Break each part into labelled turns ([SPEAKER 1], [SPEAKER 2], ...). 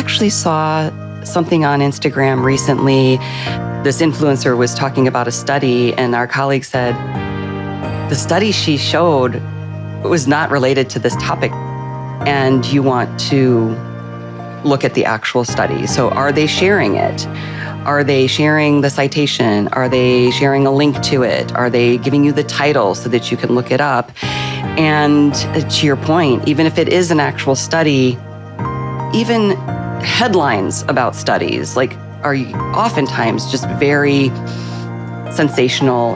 [SPEAKER 1] actually saw something on Instagram recently. This influencer was talking about a study, and our colleague said the study she showed was not related to this topic. And you want to look at the actual study. So are they sharing it? Are they sharing the citation? Are they sharing a link to it? Are they giving you the title so that you can look it up? And to your point, even if it is an actual study, even headlines about studies are oftentimes just very sensational.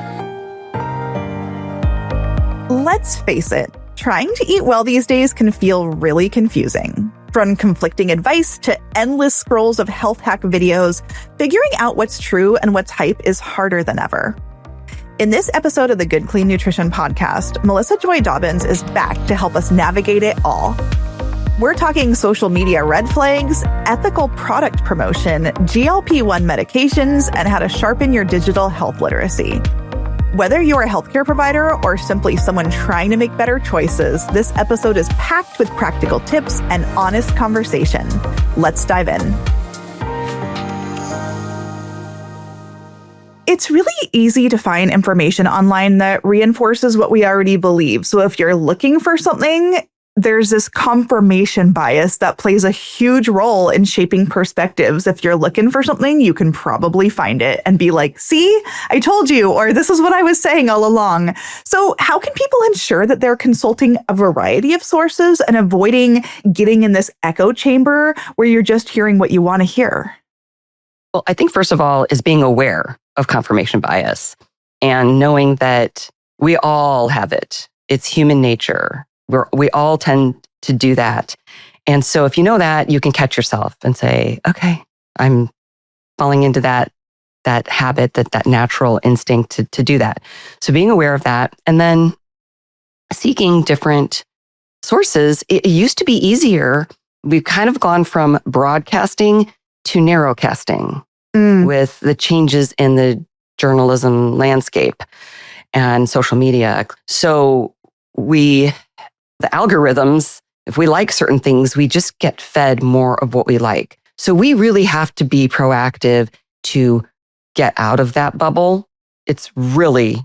[SPEAKER 2] Let's face it, trying to eat well these days can feel really confusing. From conflicting advice to endless scrolls of health hack videos, figuring out what's true and what's hype is harder than ever. In this episode of the Good Clean Nutrition podcast, Melissa Joy Dobbins is back to help us navigate it all. We're talking social media red flags, ethical product promotion, GLP-1 medications, and how to sharpen your digital health literacy. Whether you're a healthcare provider or simply someone trying to make better choices, this episode is packed with practical tips and honest conversation. Let's dive in. It's really easy to find information online that reinforces what we already believe. So if you're looking for something, there's this confirmation bias that plays a huge role in shaping perspectives. If you're looking for something, you can probably find it and be like, see, I told you, or this is what I was saying all along. So how can people ensure that they're consulting a variety of sources and avoiding getting in this echo chamber where you're just hearing what you want to hear?
[SPEAKER 1] Well, I think first of all is being aware of confirmation bias and knowing that we all have it. It's human nature. We all tend to do that. And so if you know that, you can catch yourself and say, okay, I'm falling into that habit, that natural instinct to do that. So being aware of that and then seeking different sources. It used to be easier. We've kind of gone from broadcasting to narrowcasting with the changes in the journalism landscape and social media. So the algorithms, if we like certain things, we just get fed more of what we like. So we really have to be proactive to get out of that bubble. It's really,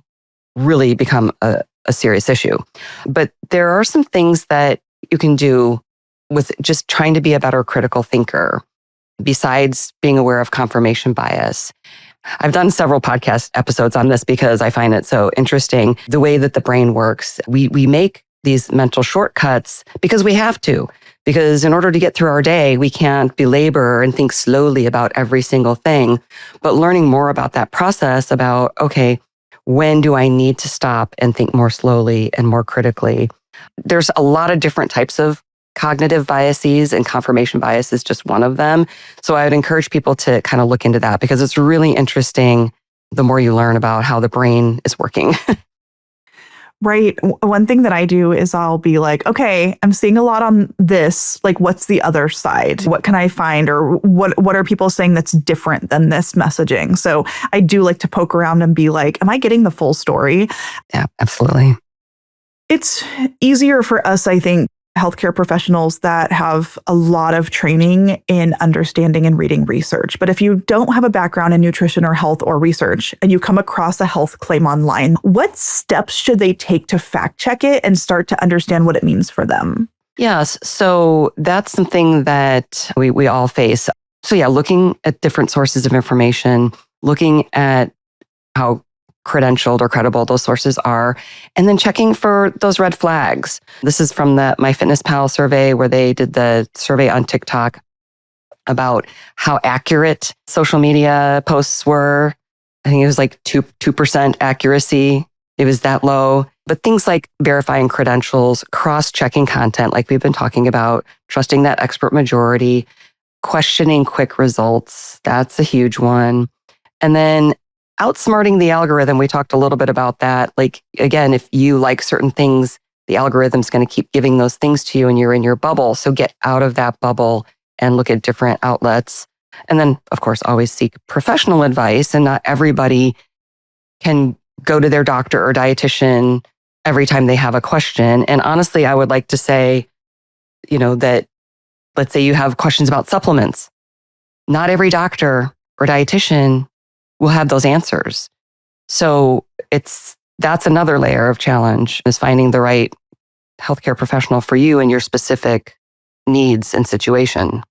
[SPEAKER 1] really become a serious issue. But there are some things that you can do with just trying to be a better critical thinker, besides being aware of confirmation bias. I've done several podcast episodes on this because I find it so interesting, the way that the brain works. We make these mental shortcuts because we have to. Because in order to get through our day, we can't belabor and think slowly about every single thing. But learning more about that process, about, okay, when do I need to stop and think more slowly and more critically? There's a lot of different types of cognitive biases, and confirmation bias is just one of them. So I would encourage people to kind of look into that because it's really interesting the more you learn about how the brain is working.
[SPEAKER 2] Right. One thing that I do is I'll be like, okay, I'm seeing a lot on this. Like, what's the other side? What can I find? Or what are people saying that's different than this messaging? So I do like to poke around and be like, am I getting the full story?
[SPEAKER 1] Yeah, absolutely.
[SPEAKER 2] It's easier for us, I think, healthcare professionals that have a lot of training in understanding and reading research. But if you don't have a background in nutrition or health or research, and you come across a health claim online, what steps should they take to fact check it and start to understand what it means for them?
[SPEAKER 1] Yes. So that's something that we all face. So yeah, looking at different sources of information, looking at how credentialed or credible those sources are, and then checking for those red flags. This is from the MyFitnessPal survey, where they did the survey on TikTok about how accurate social media posts were. I think it was like 2% accuracy. It was that low. But things like verifying credentials, cross-checking content, like we've been talking about, trusting that expert majority, questioning quick results, that's a huge one. And then outsmarting the algorithm, we talked a little bit about that. Like, again, if you like certain things, the algorithm's going to keep giving those things to you and you're in your bubble. So get out of that bubble and look at different outlets. And then, of course, always seek professional advice. And not everybody can go to their doctor or dietitian every time they have a question. And honestly, I would like to say, that let's say you have questions about supplements. Not every doctor or dietitian will have those answers. So that's another layer of challenge, is finding the right healthcare professional for you and your specific needs and situation.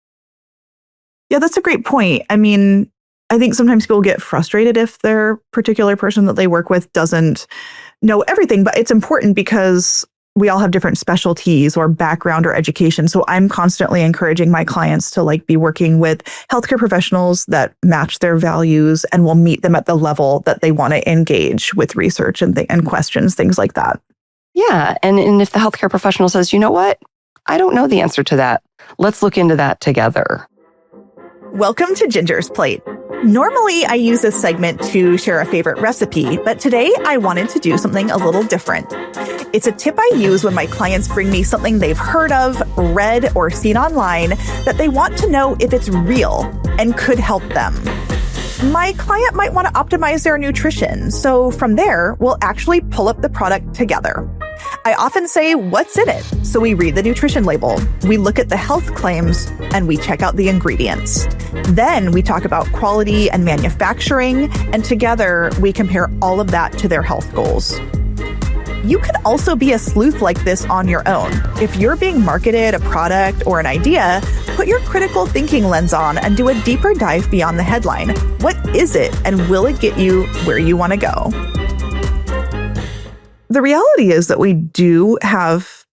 [SPEAKER 2] Yeah, that's a great point. I mean, I think sometimes people get frustrated if their particular person that they work with doesn't know everything, but it's important because we all have different specialties or background or education. So I'm constantly encouraging my clients to be working with healthcare professionals that match their values and will meet them at the level that they want to engage with research and questions, things like that.
[SPEAKER 1] Yeah. And if the healthcare professional says, you know what, I don't know the answer to that, let's look into that together.
[SPEAKER 2] Welcome to Ginger's Plate. Normally, I use this segment to share a favorite recipe, but today I wanted to do something a little different. It's a tip I use when my clients bring me something they've heard of, read, or seen online that they want to know if it's real and could help them. My client might want to optimize their nutrition, so from there, we'll actually pull up the product together. I often say, what's in it? So we read the nutrition label, we look at the health claims, and we check out the ingredients. Then we talk about quality and manufacturing, and together we compare all of that to their health goals. You can also be a sleuth like this on your own. If you're being marketed a product or an idea, put your critical thinking lens on and do a deeper dive beyond the headline. What is it, and will it get you where you want to go? The reality is that we do have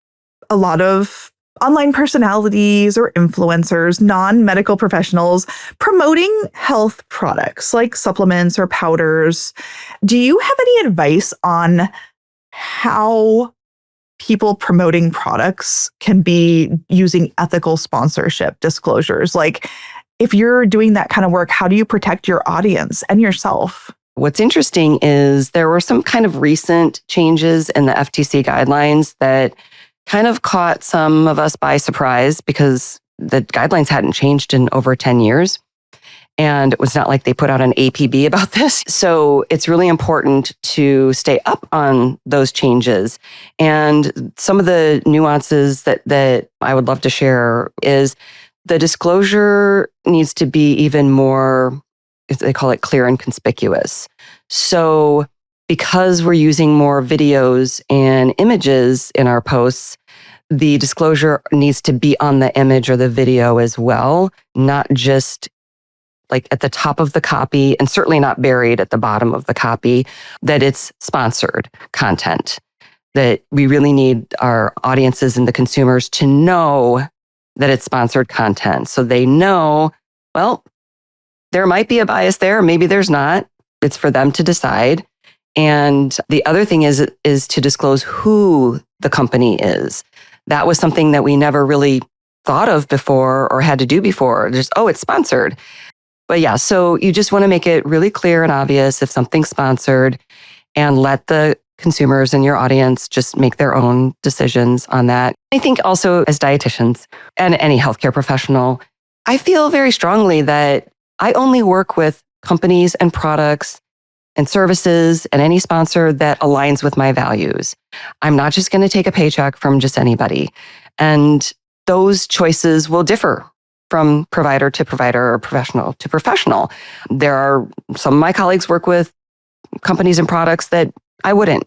[SPEAKER 2] a lot of online personalities or influencers, non-medical professionals promoting health products like supplements or powders. Do you have any advice on how people promoting products can be using ethical sponsorship disclosures? Like, if you're doing that kind of work, how do you protect your audience and yourself?
[SPEAKER 1] What's interesting is there were some kind of recent changes in the FTC guidelines that kind of caught some of us by surprise, because the guidelines hadn't changed in over 10 years. And it was not like they put out an APB about this. So it's really important to stay up on those changes. And some of the nuances that I would love to share is the disclosure needs to be even more, they call it, clear and conspicuous. So because we're using more videos and images in our posts, the disclosure needs to be on the image or the video as well, not just like at the top of the copy, and certainly not buried at the bottom of the copy, that it's sponsored content. That we really need our audiences and the consumers to know that it's sponsored content. So they know, well, there might be a bias there, maybe there's not. It's for them to decide. And the other thing is to disclose who the company is. That was something that we never really thought of before or had to do before. Just, oh, it's sponsored. But yeah, so you just want to make it really clear and obvious if something's sponsored, and let the consumers and your audience just make their own decisions on that. I think also as dietitians and any healthcare professional, I feel very strongly that I only work with companies and products and services and any sponsor that aligns with my values. I'm not just going to take a paycheck from just anybody. And those choices will differ from provider to provider or professional to professional. There are some of my colleagues work with companies and products that I wouldn't.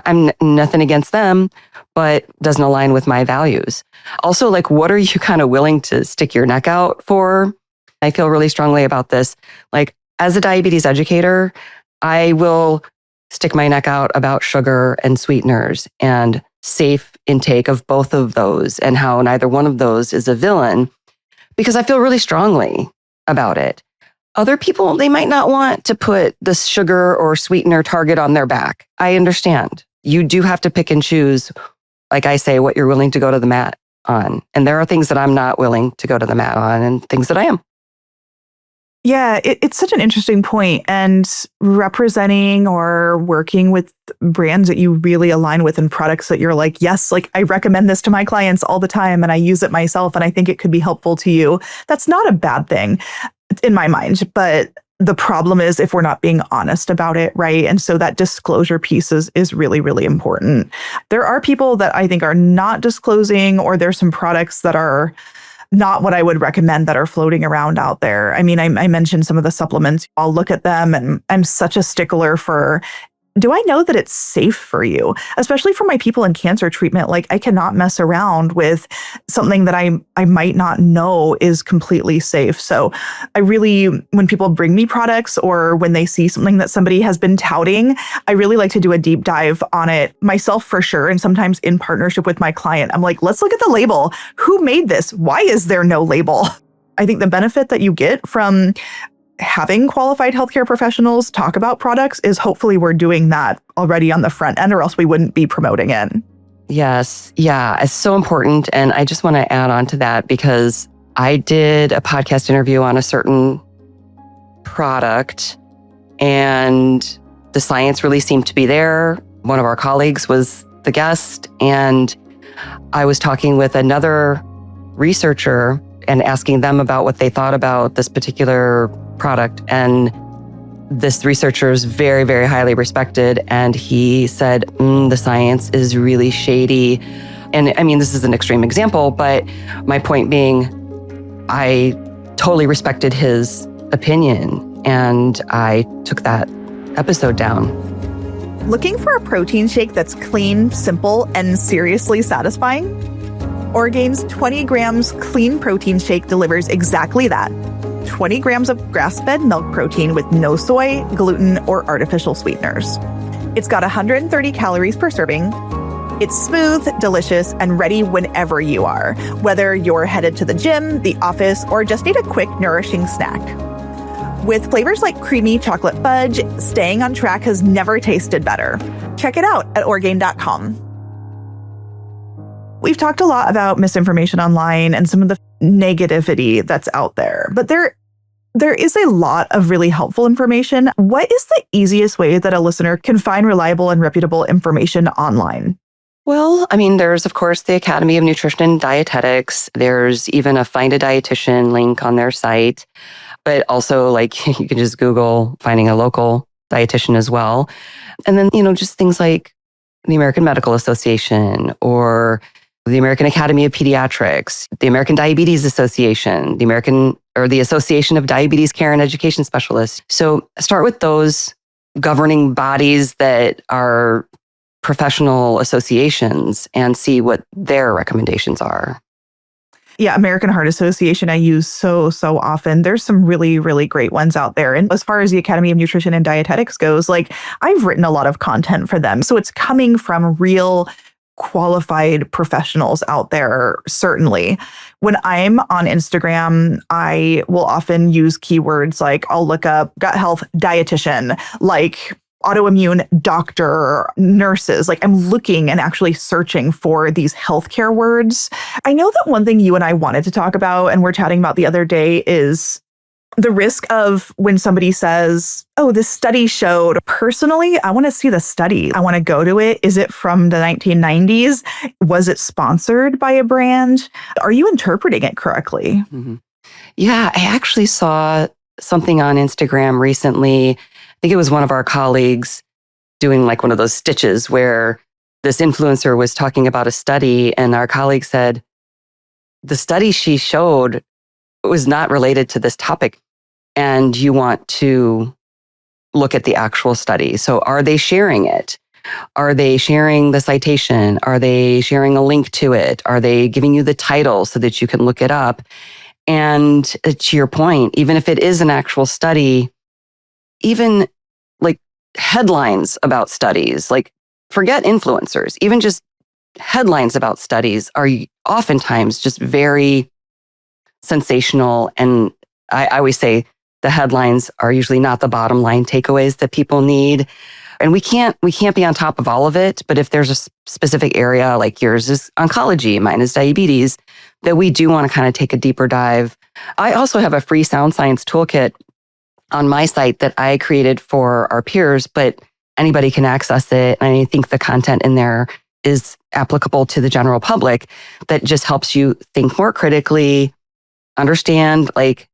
[SPEAKER 1] I'm nothing against them, but doesn't align with my values. Also, like, what are you kind of willing to stick your neck out for? I feel really strongly about this. Like, as a diabetes educator, I will stick my neck out about sugar and sweeteners and safe intake of both of those, and how neither one of those is a villain, because I feel really strongly about it. Other people, they might not want to put the sugar or sweetener target on their back. I understand. You do have to pick and choose, like I say, what you're willing to go to the mat on. And there are things that I'm not willing to go to the mat on, and things that I am.
[SPEAKER 2] Yeah, it's such an interesting point. And representing or working with brands that you really align with and products that you're like, yes, like I recommend this to my clients all the time and I use it myself and I think it could be helpful to you. That's not a bad thing in my mind. But the problem is if we're not being honest about it, right? And so that disclosure piece is really, really important. There are people that I think are not disclosing, or there's some products that are not what I would recommend that are floating around out there. I mean, I mentioned some of the supplements. I'll look at them and I'm such a stickler for, do I know that it's safe for you? Especially for my people in cancer treatment. Like, I cannot mess around with something that I might not know is completely safe. So I really, when people bring me products or when they see something that somebody has been touting, I really like to do a deep dive on it myself for sure. And sometimes in partnership with my client, I'm like, let's look at the label. Who made this? Why is there no label? I think the benefit that you get from having qualified healthcare professionals talk about products is hopefully we're doing that already on the front end, or else we wouldn't be promoting it.
[SPEAKER 1] Yes. Yeah. It's so important. And I just want to add on to that because I did a podcast interview on a certain product and the science really seemed to be there. One of our colleagues was the guest, and I was talking with another researcher and asking them about what they thought about this particular product. And this researcher is very, very highly respected. And he said, the science is really shady. And I mean, this is an extreme example, but my point being, I totally respected his opinion and I took that episode down.
[SPEAKER 2] Looking for a protein shake that's clean, simple, and seriously satisfying? Orgain's 20 grams clean protein shake delivers exactly that. 20 grams of grass-fed milk protein with no soy, gluten, or artificial sweeteners. It's got 130 calories per serving. It's smooth, delicious, and ready whenever you are, whether you're headed to the gym, the office, or just need a quick, nourishing snack. With flavors like creamy chocolate fudge, staying on track has never tasted better. Check it out at Orgain.com. We've talked a lot about misinformation online and some of the negativity that's out there, but there is a lot of really helpful information. What is the easiest way that a listener can find reliable and reputable information online?
[SPEAKER 1] Well, I mean, there's, of course, the Academy of Nutrition and Dietetics. There's even a Find a Dietitian link on their site, but also like you can just Google finding a local dietitian as well. And then, just things like the American Medical Association or the American Academy of Pediatrics, the American Diabetes Association, the Association of Diabetes Care and Education Specialists. So start with those governing bodies that are professional associations and see what their recommendations are.
[SPEAKER 2] Yeah, American Heart Association I use so often. There's some really, really great ones out there. And as far as the Academy of Nutrition and Dietetics goes, like I've written a lot of content for them. So it's coming from real qualified professionals out there, certainly. When I'm on Instagram, I will often use keywords like I'll look up gut health dietitian, like autoimmune doctor, nurses. Like I'm looking and actually searching for these healthcare words. I know that one thing you and I wanted to talk about and we're chatting about the other day is the risk of when somebody says, oh, this study showed. Personally, I want to see the study. I want to go to it. Is it from the 1990s? Was it sponsored by a brand? Are you interpreting it correctly?
[SPEAKER 1] Mm-hmm. Yeah, I actually saw something on Instagram recently. I think it was one of our colleagues doing like one of those stitches where this influencer was talking about a study and our colleague said, the study she showed was not related to this topic. And you want to look at the actual study. So are they sharing it? Are they sharing the citation? Are they sharing a link to it? Are they giving you the title so that you can look it up? And to your point, even if it is an actual study, even like headlines about studies, like forget influencers, even just headlines about studies are oftentimes just very sensational. And I always say the headlines are usually not the bottom line takeaways that people need. And we can't be on top of all of it. But if there's a specific area like yours is oncology, mine is diabetes, that we do want to kind of take a deeper dive. I also have a free sound science toolkit on my site that I created for our peers, but anybody can access it. And I think the content in there is applicable to the general public that just helps you think more critically, understand like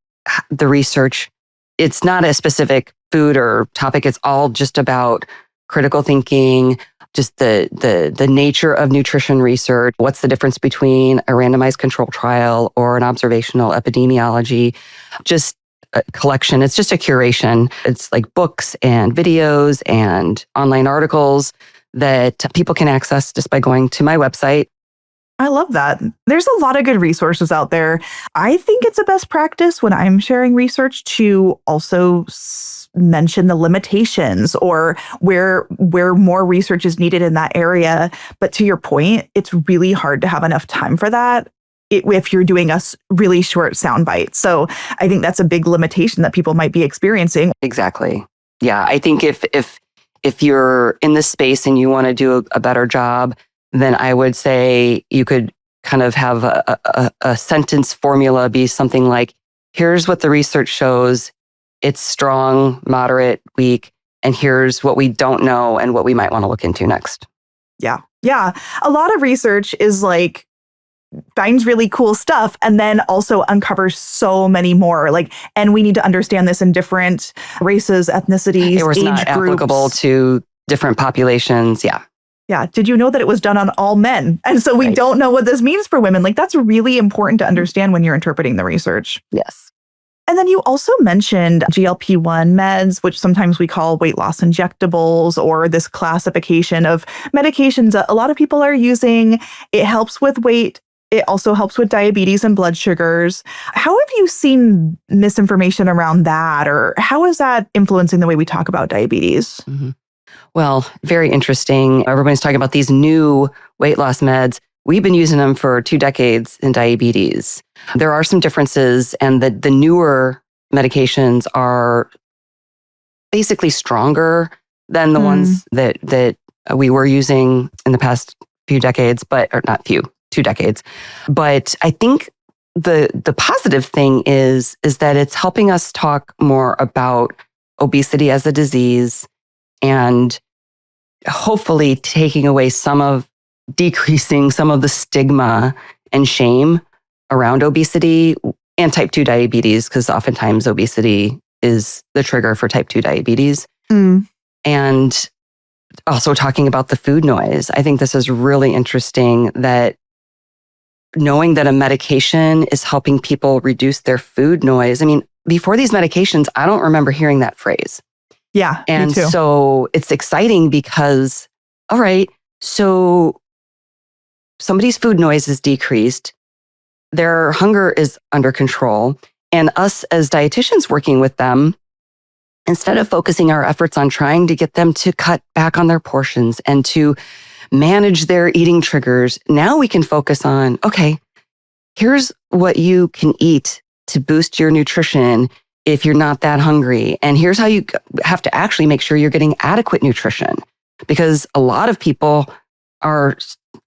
[SPEAKER 1] the research. It's not a specific food or topic. It's all just about critical thinking, just the nature of nutrition research. What's the difference between a randomized control trial or an observational epidemiology? Just a collection. It's just a curation. It's like books and videos and online articles that people can access just by going to my website.
[SPEAKER 2] I love that. There's a lot of good resources out there. I think it's a best practice when I'm sharing research to also mention the limitations or where more research is needed in that area. But to your point, it's really hard to have enough time for that if you're doing a really short sound bite. So I think that's a big limitation that people might be experiencing.
[SPEAKER 1] Exactly. Yeah, I think if you're in this space and you want to do a better job, then I would say you could kind of have a sentence formula be something like, here's what the research shows. It's strong, moderate, weak, and here's what we don't know and what we might want to look into next.
[SPEAKER 2] Yeah. Yeah. A lot of research is like, finds really cool stuff and then also uncovers so many more. And we need to understand this in different races, ethnicities,
[SPEAKER 1] it was
[SPEAKER 2] age
[SPEAKER 1] not
[SPEAKER 2] groups.
[SPEAKER 1] Applicable to different populations. Yeah.
[SPEAKER 2] Yeah. Did you know that it was done on all men? And so we don't know what this means for women. That's really important to understand when you're interpreting the research.
[SPEAKER 1] Yes.
[SPEAKER 2] And then you also mentioned GLP-1 meds, which sometimes we call weight loss injectables, or this classification of medications that a lot of people are using. It helps with weight. It also helps with diabetes and blood sugars. How have you seen misinformation around that, or how is that influencing the way we talk about diabetes?
[SPEAKER 1] Mm-hmm. Well, very interesting. Everybody's talking about these new weight loss meds. We've been using them for 2 decades in diabetes. There are some differences, and the newer medications are basically stronger than the ones that we were using in the past few decades, or not few, 2 decades. But I think the positive thing is that it's helping us talk more about obesity as a disease and hopefully decreasing some of the stigma and shame around obesity and type 2 diabetes, because oftentimes obesity is the trigger for type 2 diabetes. And also talking about the food noise. I think this is really interesting, that knowing that a medication is helping people reduce their food noise. I mean, before these medications, I don't remember hearing that phrase.
[SPEAKER 2] Yeah,
[SPEAKER 1] and
[SPEAKER 2] me too.
[SPEAKER 1] So it's exciting because, all right, so somebody's food noise is decreased, their hunger is under control, and us as dietitians working with them, instead of focusing our efforts on trying to get them to cut back on their portions and to manage their eating triggers, now we can focus on, okay, here's what you can eat to boost your nutrition if you're not that hungry. And here's how you have to actually make sure you're getting adequate nutrition, because a lot of people are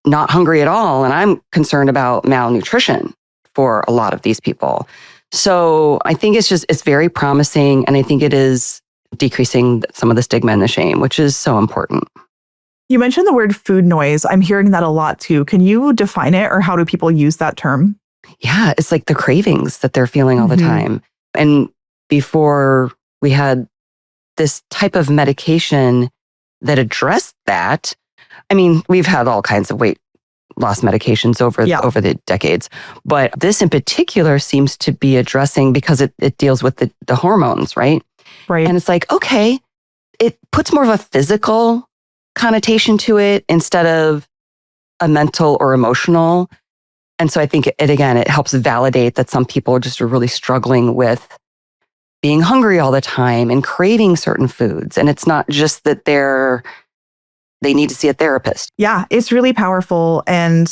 [SPEAKER 1] not hungry at all. And I'm concerned about malnutrition for a lot of these people. So I think it's very promising. And I think it is decreasing some of the stigma and the shame, which is so important.
[SPEAKER 2] You mentioned the word food noise. I'm hearing that a lot too. Can you define it, or how do people use that term?
[SPEAKER 1] Yeah, it's like the cravings that they're feeling all the time. And before we had this type of medication that addressed that, I mean, we've had all kinds of weight loss medications over the decades, but this in particular seems to be addressing, because it deals with the hormones, right?
[SPEAKER 2] Right.
[SPEAKER 1] And it's like, okay, it puts more of a physical connotation to it instead of a mental or emotional. And so I think it helps validate that some people just are really struggling with being hungry all the time and craving certain foods. And it's not just that they need to see a therapist.
[SPEAKER 2] Yeah, it's really powerful. And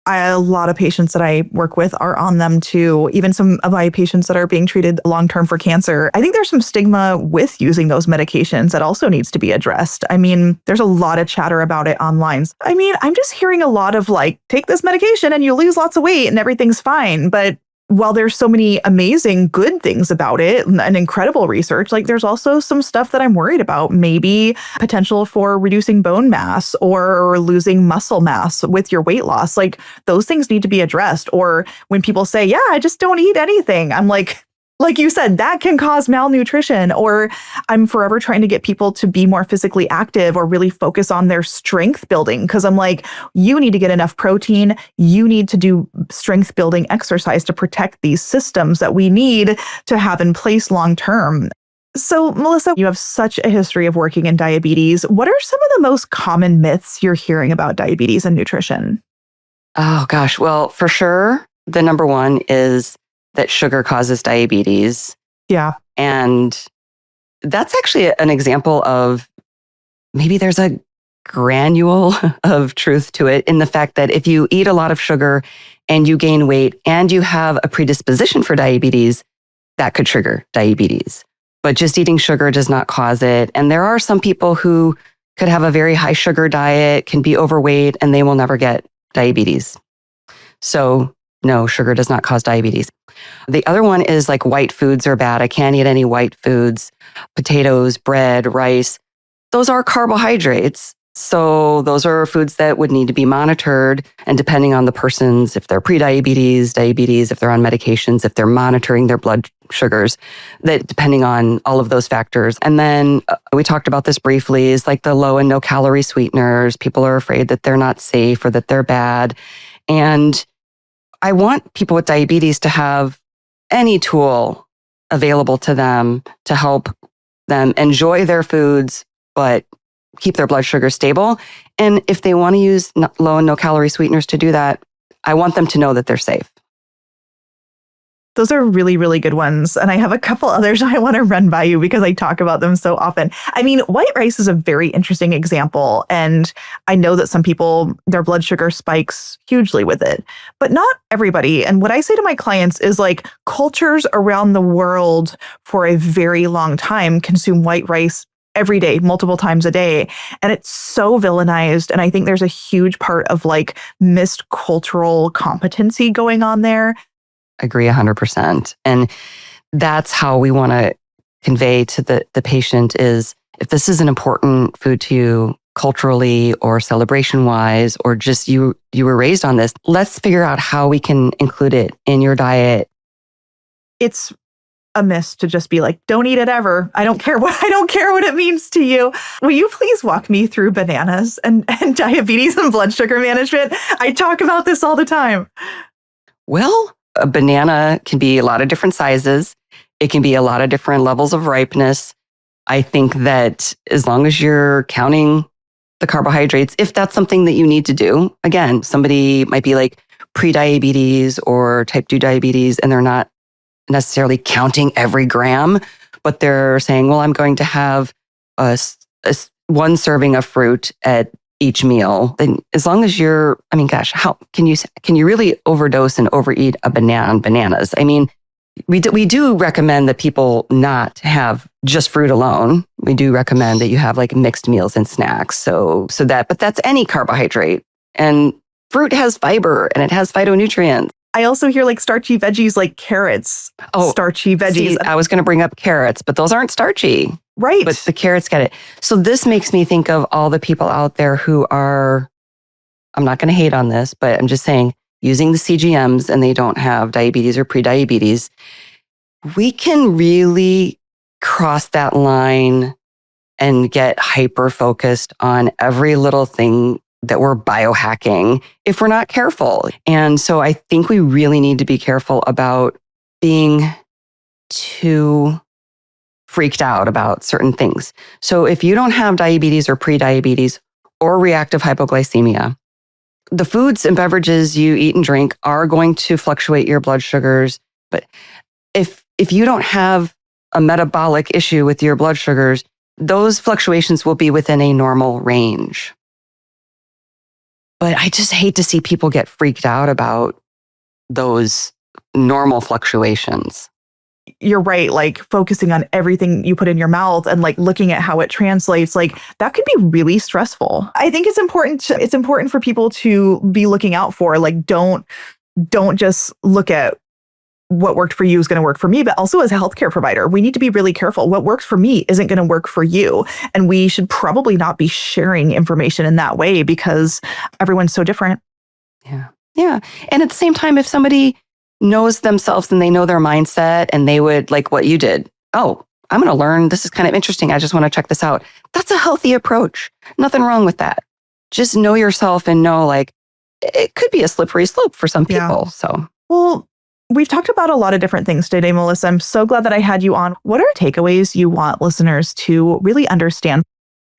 [SPEAKER 2] a lot of patients that I work with are on them too. Even some of my patients that are being treated long-term for cancer. I think there's some stigma with using those medications that also needs to be addressed. I mean, there's a lot of chatter about it online. I mean, I'm just hearing a lot of take this medication and you lose lots of weight and everything's fine. But while there's so many amazing good things about it and incredible research, there's also some stuff that I'm worried about. Maybe potential for reducing bone mass or losing muscle mass with your weight loss. Those things need to be addressed. Or when people say, yeah, I just don't eat anything, I'm like, Like you said, that can cause malnutrition. Or I'm forever trying to get people to be more physically active or really focus on their strength building. Because I'm like, you need to get enough protein. You need to do strength building exercise to protect these systems that we need to have in place long term. So, Melissa, you have such a history of working in diabetes. What are some of the most common myths you're hearing about diabetes and nutrition?
[SPEAKER 1] Oh, gosh. Well, for sure, the number one is that sugar causes diabetes.
[SPEAKER 2] Yeah.
[SPEAKER 1] And that's actually an example of maybe there's a granule of truth to it in the fact that if you eat a lot of sugar and you gain weight and you have a predisposition for diabetes, that could trigger diabetes. But just eating sugar does not cause it. And there are some people who could have a very high sugar diet, can be overweight, and they will never get diabetes. So no, sugar does not cause diabetes. The other one is like white foods are bad. I can't eat any white foods, potatoes, bread, rice. Those are carbohydrates. So those are foods that would need to be monitored. And depending on the person's, if they're pre-diabetes, diabetes, if they're on medications, if they're monitoring their blood sugars, that depending on all of those factors. And then we talked about this briefly, is like the low and no calorie sweeteners. People are afraid that they're not safe or that they're bad. And I want people with diabetes to have any tool available to them to help them enjoy their foods, but keep their blood sugar stable. And if they want to use low and no calorie sweeteners to do that, I want them to know that they're safe.
[SPEAKER 2] Those are really, really good ones. And I have a couple others I want to run by you because I talk about them so often. I mean, white rice is a very interesting example. And I know that some people, their blood sugar spikes hugely with it, but not everybody. And what I say to my clients is like cultures around the world for a very long time consume white rice every day, multiple times a day. And it's so villainized. And I think there's a huge part of like missed cultural competency going on there.
[SPEAKER 1] Agree 100%. And that's how we want to convey to the patient is if this is an important food to you culturally or celebration wise, or just you were raised on this, let's figure out how we can include it in your diet.
[SPEAKER 2] It's a miss to just be like, don't eat it ever. I don't care what it means to you. Will you please walk me through bananas and diabetes and blood sugar management? I talk about this all the time.
[SPEAKER 1] Well, a banana can be a lot of different sizes. It can be a lot of different levels of ripeness. I think that as long as you're counting the carbohydrates, if that's something that you need to do, again, somebody might be like pre-diabetes or type 2 diabetes, and they're not necessarily counting every gram, but they're saying, well, I'm going to have one serving of fruit at each meal. Then as long as you're, I mean, gosh, how can you really overdose and overeat a bananas? I mean, we do recommend that people not have just fruit alone. We do recommend that you have like mixed meals and snacks. But that's any carbohydrate, and fruit has fiber and it has phytonutrients.
[SPEAKER 2] I also hear like starchy veggies like carrots. Oh, starchy veggies.
[SPEAKER 1] See, I was going to bring up carrots, but those aren't starchy.
[SPEAKER 2] Right.
[SPEAKER 1] But the carrots get it. So this makes me think of all the people out there who are, I'm not going to hate on this, but I'm just saying, using the CGMs and they don't have diabetes or pre-diabetes. We can really cross that line and get hyper-focused on every little thing that we're biohacking if we're not careful. And so I think we really need to be careful about being too freaked out about certain things. So if you don't have diabetes or pre-diabetes or reactive hypoglycemia, the foods and beverages you eat and drink are going to fluctuate your blood sugars. But if you don't have a metabolic issue with your blood sugars, those fluctuations will be within a normal range. But I just hate to see people get freaked out about those normal fluctuations.
[SPEAKER 2] You're right. Like focusing on everything you put in your mouth and like looking at how it translates, like that could be really stressful. I think it's important for people to be looking out for, like, don't just look at what worked for you is going to work for me, but also as a healthcare provider, we need to be really careful. What works for me isn't going to work for you. And we should probably not be sharing information in that way because everyone's so different.
[SPEAKER 1] Yeah. Yeah. And at the same time, if somebody knows themselves and they know their mindset, and they would, like what you did, oh, I'm going to learn. This is kind of interesting. I just want to check this out. That's a healthy approach. Nothing wrong with that. Just know yourself and know, like, it could be a slippery slope for some people.
[SPEAKER 2] Yeah.
[SPEAKER 1] So,
[SPEAKER 2] well, we've talked about a lot of different things today, Melissa. I'm so glad that I had you on. What are takeaways you want listeners to really understand?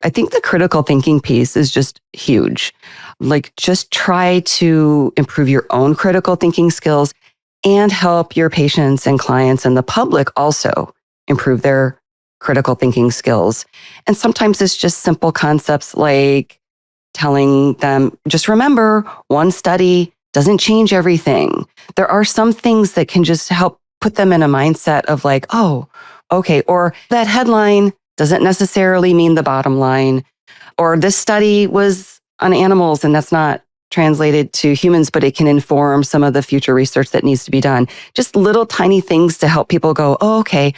[SPEAKER 1] I think the critical thinking piece is just huge. Like, just try to improve your own critical thinking skills and help your patients and clients and the public also improve their critical thinking skills. And sometimes it's just simple concepts like telling them, just remember, one study doesn't change everything. There are some things that can just help put them in a mindset of like, oh, okay. Or that headline doesn't necessarily mean the bottom line. Or this study was on animals and that's not translated to humans, but it can inform some of the future research that needs to be done. Just little tiny things to help people go, oh, okay,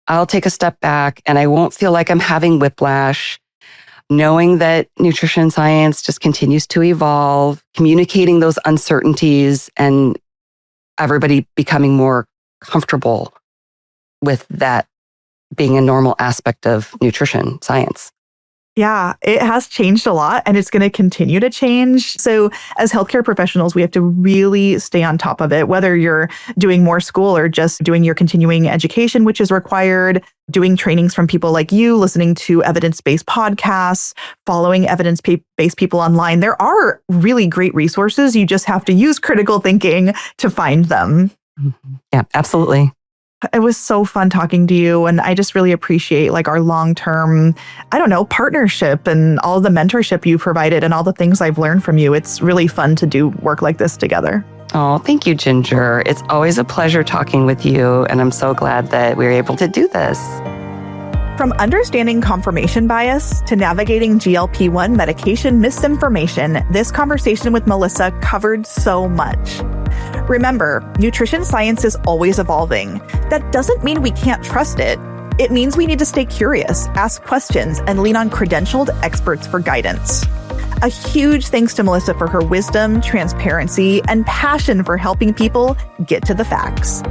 [SPEAKER 1] I'll take a step back and I won't feel like I'm having whiplash. Knowing that nutrition science just continues to evolve, communicating those uncertainties, and everybody becoming more comfortable with that being a normal aspect of nutrition science.
[SPEAKER 2] Yeah, it has changed a lot and it's going to continue to change. So as healthcare professionals, we have to really stay on top of it, whether you're doing more school or just doing your continuing education, which is required, doing trainings from people like you, listening to evidence-based podcasts, following evidence-based people online. There are really great resources. You just have to use critical thinking to find them.
[SPEAKER 1] Mm-hmm. Yeah, absolutely.
[SPEAKER 2] It was so fun talking to you. And I just really appreciate like our long-term, partnership and all the mentorship you provided and all the things I've learned from you. It's really fun to do work like this together.
[SPEAKER 1] Oh, thank you, Ginger. It's always a pleasure talking with you. And I'm so glad that we were able to do this.
[SPEAKER 2] From understanding confirmation bias to navigating GLP-1 medication misinformation, this conversation with Melissa covered so much. Remember, nutrition science is always evolving. That doesn't mean we can't trust it. It means we need to stay curious, ask questions, and lean on credentialed experts for guidance. A huge thanks to Melissa for her wisdom, transparency, and passion for helping people get to the facts.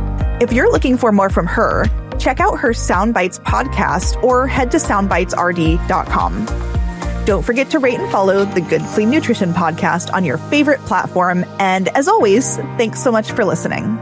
[SPEAKER 2] If you're looking for more from her, check out her Soundbites podcast or head to soundbitesrd.com. Don't forget to rate and follow the Good Clean Nutrition podcast on your favorite platform. And as always, thanks so much for listening.